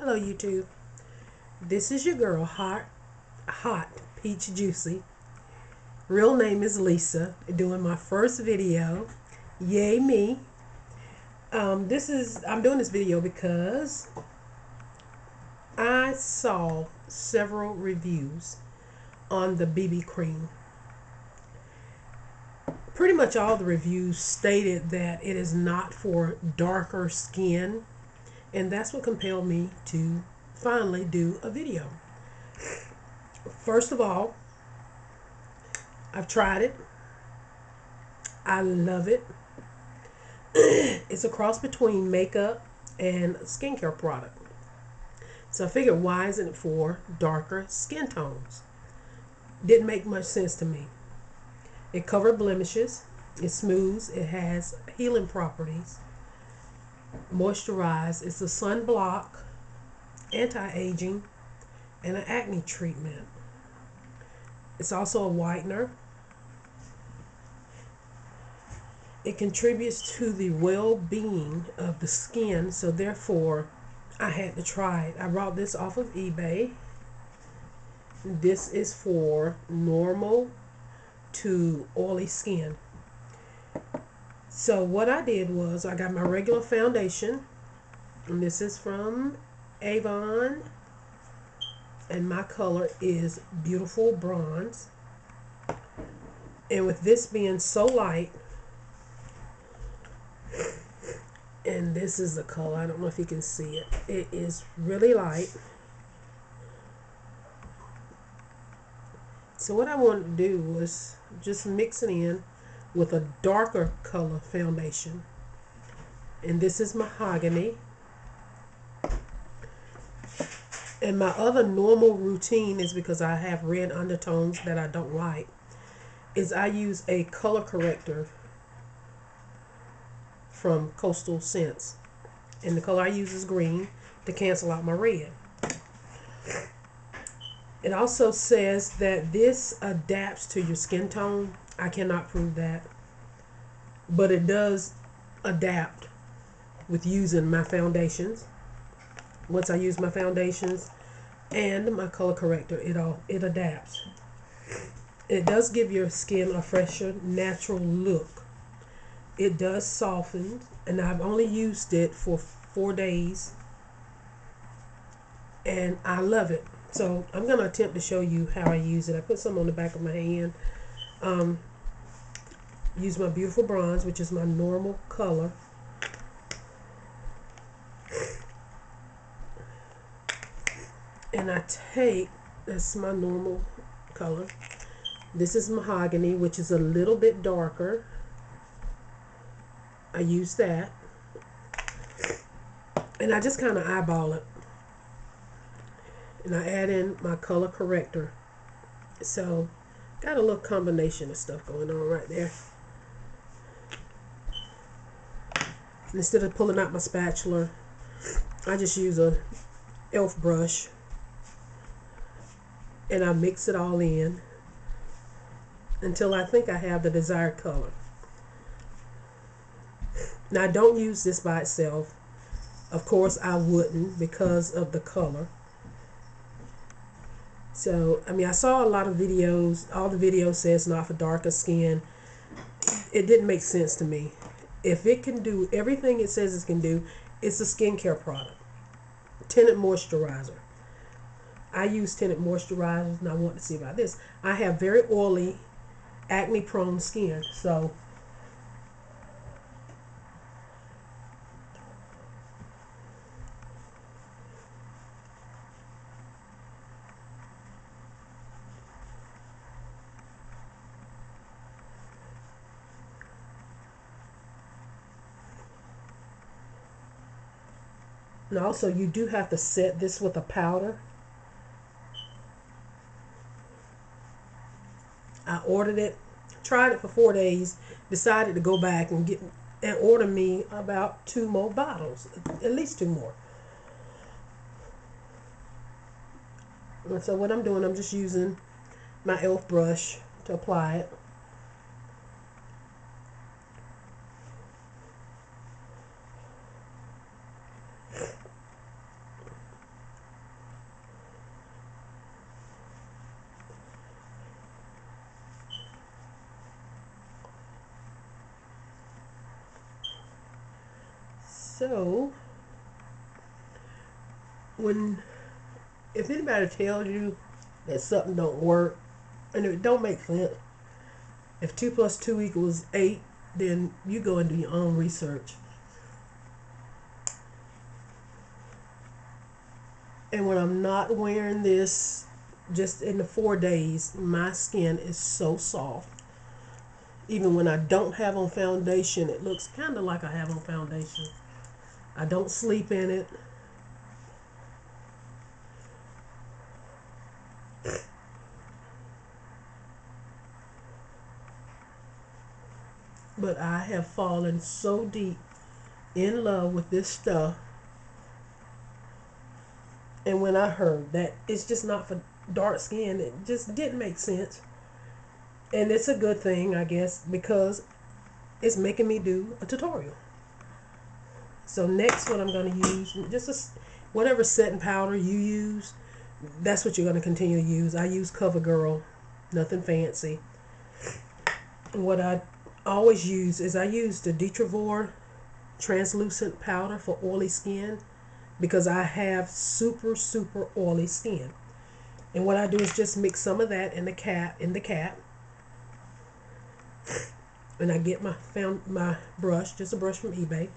Hello YouTube. This is your girl, Hot Peach Juicy. Real name is Lisa. Doing my first video. Yay me. I'm doing this video because I saw several reviews on the BBCream. Pretty much all the reviews stated that it is not for darker skin, and that's what compelled me to finally do a video. First of all, I've tried it. I love it. It's a cross between makeup and a skincare product. So I figured, why isn't it for darker skin tones? Didn't make much sense to me. It covers blemishes. It smooths. It has healing properties. Moisturize. It's a sunblock, anti-aging, and an acne treatment. It's also a whitener. It contributes to the well-being of the skin, so therefore I had to try it. I bought this off of eBay. This is for normal to oily skin. So what I did was I got my regular foundation, and this is from Avon, and my color is beautiful bronze. And with this being so light, and this is the color, I don't know if you can see it, it is really light. So what I wanted to do was just mix it in with a darker color foundation, and this is mahogany. And my other normal routine is, because I have red undertones that I don't like, is I use a color corrector from Coastal Scents, and the color I use is green to cancel out my red. It also says that this adapts to your skin tone. I cannot prove that, but it does adapt with using my foundations. Once I use my foundations and my color corrector, it adapts. It does give your skin a fresher, natural look. It does soften, and I've only used it for 4 days, and I love it. So I'm going to attempt to show you how I use it. I put some on the back of my hand. Use my beautiful bronze, which is my normal color. And I take, that's my normal color. This is mahogany, which is a little bit darker. I use that. And I just kind of eyeball it. And I add in my color corrector. So, got a little combination of stuff going on right there. And instead of pulling out my spatula, I just use a elf brush, and I mix it all in until I think I have the desired color. Now, I don't use this by itself. Of course, I wouldn't, because of the color. So, I mean, I saw a lot of videos. All the videos says not for darker skin. It didn't make sense to me. If it can do everything it says it can do, it's a skincare product. Tinted moisturizer. I use tinted moisturizers, and I want to see about this. I have very oily, acne-prone skin, so and also you do have to set this with a powder. I ordered it, tried it for 4 days, decided to go back and order me about 2 more bottles, at least 2 more. And so what I'm doing, I'm just using my elf brush to apply it. So, if anybody tells you that something don't work and it don't make sense, if 2 plus 2 equals 8, then you go and do your own research. And when I'm not wearing this, just in the 4 days, my skin is so soft. Even when I don't have on foundation, it looks kind of like I have on foundation. I don't sleep in it. But I have fallen so deep in love with this stuff. And when I heard that it's just not for dark skin, it just didn't make sense. And it's a good thing, I guess, because it's making me do a tutorial. So next, what I'm going to use, whatever setting powder you use, that's what you're going to continue to use. I use CoverGirl, nothing fancy. What I always use is I use the Detravor translucent powder for oily skin, because I have super oily skin. And what I do is just mix some of that in the cap, and I get my brush, just a brush from eBay,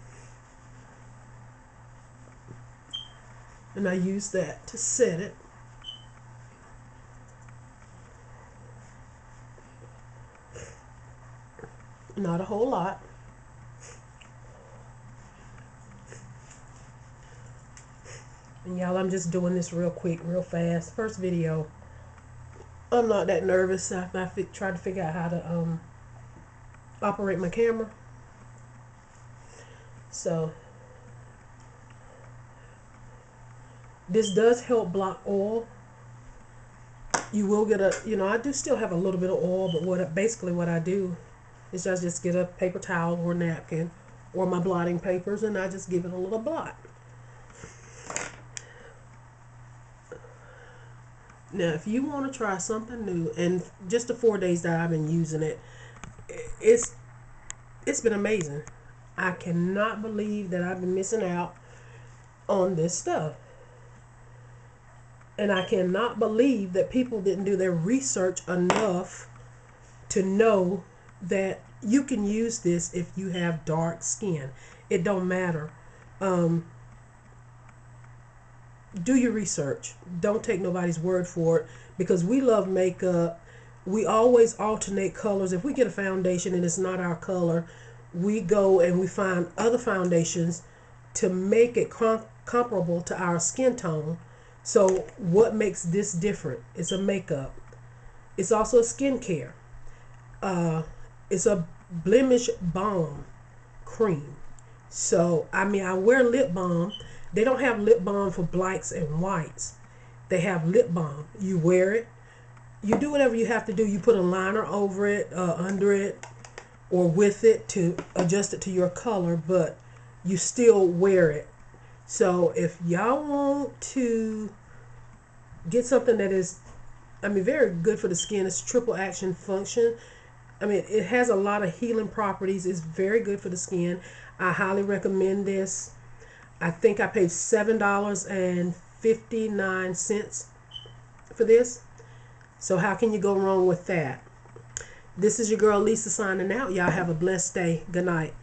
and I use that to set it. Not a whole lot. And y'all, I'm just doing this real quick, real fast. First video. I'm not that nervous. I tried to figure out how to operate my camera. So this does help block oil. You will get I do still have a little bit of oil, but basically what I do is I just get a paper towel or napkin or my blotting papers, and I just give it a little blot. Now, if you want to try something new, and just the 4 days that I've been using it, it's been amazing. I cannot believe that I've been missing out on this stuff. And I cannot believe that people didn't do their research enough to know that you can use this if you have dark skin. It don't matter. Do your research. Don't take nobody's word for it, because we love makeup. We always alternate colors. If we get a foundation and it's not our color, we go and we find other foundations to make it comparable to our skin tone. So what makes this different? It's a makeup. It's also a skincare. It's a blemish balm cream. So I wear lip balm. They don't have lip balm for blacks and whites. They have lip balm. You wear it. You do whatever you have to do. You put a liner over it, under it, or with it to adjust it to your color, but you still wear it. So if y'all want to get something that is, very good for the skin, it's triple action function. It has a lot of healing properties. It's very good for the skin. I highly recommend this. I think I paid $7.59 for this. So how can you go wrong with that? This is your girl Lisa signing out. Y'all have a blessed day. Good night.